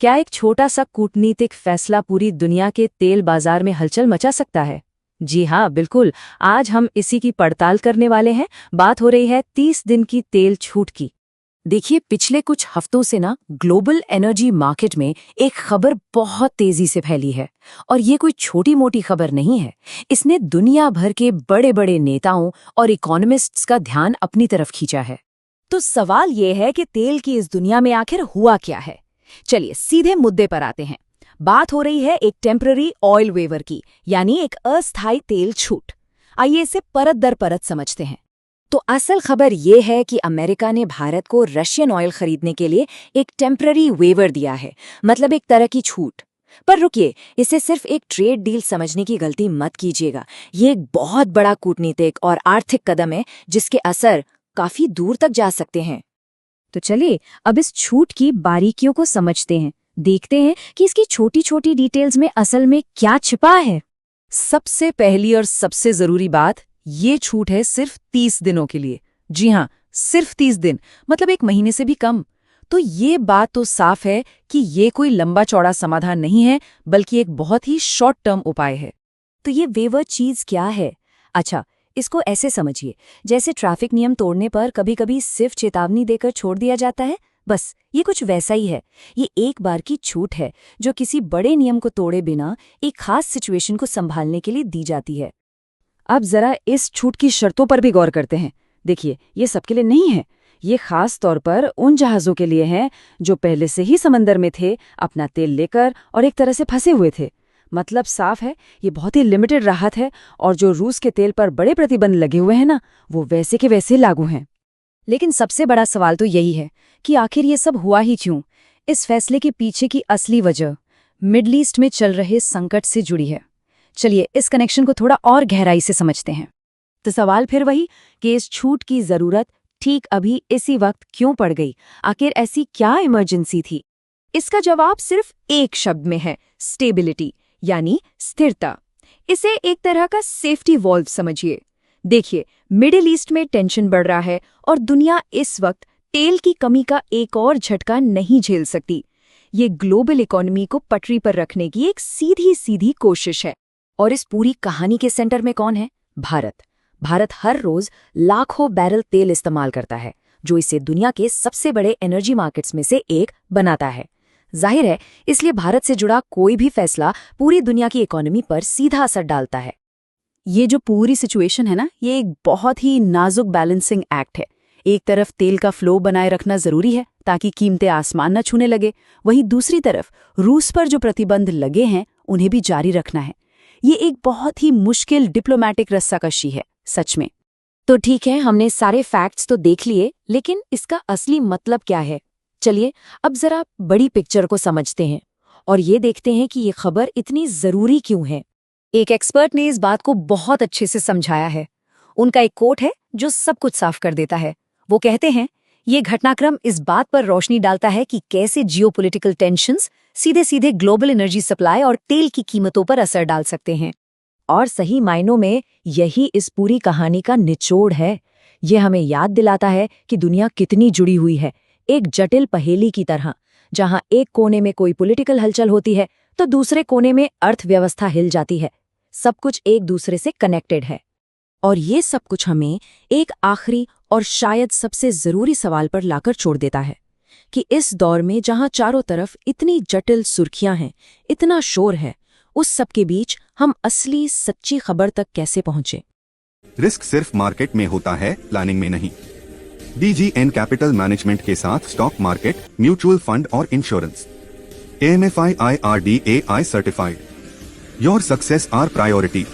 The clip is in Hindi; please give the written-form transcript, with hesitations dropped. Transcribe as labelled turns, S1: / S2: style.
S1: क्या एक छोटा सा कूटनीतिक फैसला पूरी दुनिया के तेल बाजार में हलचल मचा सकता है? जी हाँ, बिल्कुल। आज हम इसी की पड़ताल करने वाले हैं। बात हो रही है 30 दिन की तेल छूट की। देखिए, पिछले कुछ हफ्तों से ना ग्लोबल एनर्जी मार्केट में एक खबर बहुत तेजी से फैली है। और ये कोई छोटी मोटी खबर नहीं है। इसने दुनिया भर के बड़े बड़े नेताओं और इकोनॉमिस्ट्स का ध्यान अपनी तरफ खींचा है।
S2: तो सवाल ये है कि तेल की इस दुनिया में आखिर हुआ क्या है। चलिए सीधे मुद्दे पर आते हैं। बात हो रही है एक टेम्पररी ऑयल वेवर की, यानी एक अस्थायी तेल छूट। आइए इसे परत दर परत समझते हैं।
S1: तो असल खबर ये है कि अमेरिका ने भारत को रशियन ऑयल खरीदने के लिए एक टेम्पररी वेवर दिया है, मतलब एक तरह की छूट। पर रुकिए, इसे सिर्फ एक ट्रेड डील समझने की गलती मत कीजिएगा। ये एक बहुत बड़ा कूटनीतिक और आर्थिक कदम है जिसके असर काफी दूर तक जा सकते हैं।
S2: तो चलिए अब इस छूट की बारीकियों को समझते हैं। देखते हैं कि इसकी छोटी छोटी डिटेल्स में असल में क्या छिपा है।
S1: सबसे पहली और सबसे जरूरी बात, ये छूट है सिर्फ 30 दिनों के लिए। जी हाँ, सिर्फ 30 दिन, मतलब एक महीने से भी कम। तो ये बात तो साफ है कि ये कोई लंबा चौड़ा समाधान नहीं है, बल्कि एक बहुत ही शॉर्ट टर्म उपाय है।
S2: तो ये वेवर चीज क्या है? अच्छा, इसको ऐसे समझिए, जैसे ट्रैफिक नियम तोड़ने पर कभी कभी सिर्फ चेतावनी देकर छोड़ दिया जाता है, बस ये कुछ वैसा ही है। ये एक बार की छूट है जो किसी बड़े नियम को तोड़े बिना एक खास सिचुएशन को संभालने के लिए दी जाती है।
S1: अब जरा इस छूट की शर्तों पर भी गौर करते हैं। देखिए, ये सबके लिए नहीं है। ये खास तौर पर उन जहाज़ों के लिए है जो पहले से ही समंदर में थे, अपना तेल लेकर और एक तरह से फंसे हुए थे। मतलब साफ है, ये बहुत ही लिमिटेड राहत है, और जो रूस के तेल पर बड़े प्रतिबंध लगे हुए हैं ना, वो वैसे के वैसे लागू हैं।
S2: लेकिन सबसे बड़ा सवाल तो यही है कि आखिर ये सब हुआ ही क्यों? इस फैसले के पीछे की असली वजह मिडल ईस्ट में चल रहे संकट से जुड़ी है। चलिए इस कनेक्शन को थोड़ा और गहराई से समझते हैं।
S1: तो सवाल फिर वही कि इस छूट की जरूरत ठीक अभी इसी वक्त क्यों पड़ गई? आखिर ऐसी क्या इमरजेंसी थी?
S2: इसका जवाब सिर्फ एक शब्द में है, स्टेबिलिटी, यानी स्थिरता। इसे एक तरह का सेफ्टी वॉल्व समझिए। देखिए, मिडिल ईस्ट में टेंशन बढ़ रहा है और दुनिया इस वक्त तेल की कमी का एक और झटका नहीं झेल सकती। ये ग्लोबल इकोनॉमी को पटरी पर रखने की एक सीधी सीधी कोशिश है।
S1: और इस पूरी कहानी के सेंटर में कौन है? भारत। भारत हर रोज लाखों बैरल तेल इस्तेमाल करता है, जो इसे दुनिया के सबसे बड़े एनर्जी मार्केट्स में से एक बनाता है। जाहिर है, इसलिए भारत से जुड़ा कोई भी फैसला पूरी दुनिया की इकोनॉमी पर सीधा असर डालता है।
S2: ये जो पूरी सिचुएशन है ना, ये एक बहुत ही नाजुक बैलेंसिंग एक्ट है। एक तरफ तेल का फ्लो बनाए रखना जरूरी है ताकि कीमतें आसमान न छूने लगे, वहीं दूसरी तरफ रूस पर जो प्रतिबंध लगे हैं उन्हें भी जारी रखना है। ये एक बहुत ही मुश्किल डिप्लोमैटिक रस्साकशी है, सच में।
S1: तो ठीक है, हमने सारे फैक्ट्स तो देख लिए, लेकिन इसका असली मतलब क्या है? चलिए अब जरा बड़ी पिक्चर को समझते हैं और ये देखते हैं कि ये खबर इतनी जरूरी क्यों है। एक एक्सपर्ट ने इस बात को बहुत अच्छे से समझाया है। उनका एक कोट है जो सब कुछ साफ कर देता है। वो कहते हैं, ये घटनाक्रम इस बात पर रोशनी डालता है कि कैसे जियोपॉलिटिकल टेंशन्स सीधे सीधे ग्लोबल एनर्जी सप्लाई और तेल की कीमतों पर असर डाल सकते हैं। और सही मायनों में यही इस पूरी कहानी का निचोड़ है। ये हमें याद दिलाता है कि दुनिया कितनी जुड़ी हुई है, एक जटिल पहेली की तरह, जहां एक कोने में कोई पॉलिटिकल हलचल होती है तो दूसरे कोने में अर्थव्यवस्था हिल जाती है। सब कुछ एक दूसरे से कनेक्टेड है। और ये सब कुछ हमें एक आखिरी और शायद सबसे जरूरी सवाल पर लाकर छोड़ देता है कि इस दौर में जहां चारों तरफ इतनी जटिल सुर्खियां हैं, इतना शोर है, उस सब के बीच हम असली सच्ची खबर तक कैसे पहुंचे?
S3: रिस्क सिर्फ मार्केट में होता है, प्लानिंग में नहीं। DGN कैपिटल मैनेजमेंट के साथ स्टॉक मार्केट, म्यूचुअल फंड और insurance. AMFI IRDAI certified. Your success our priority.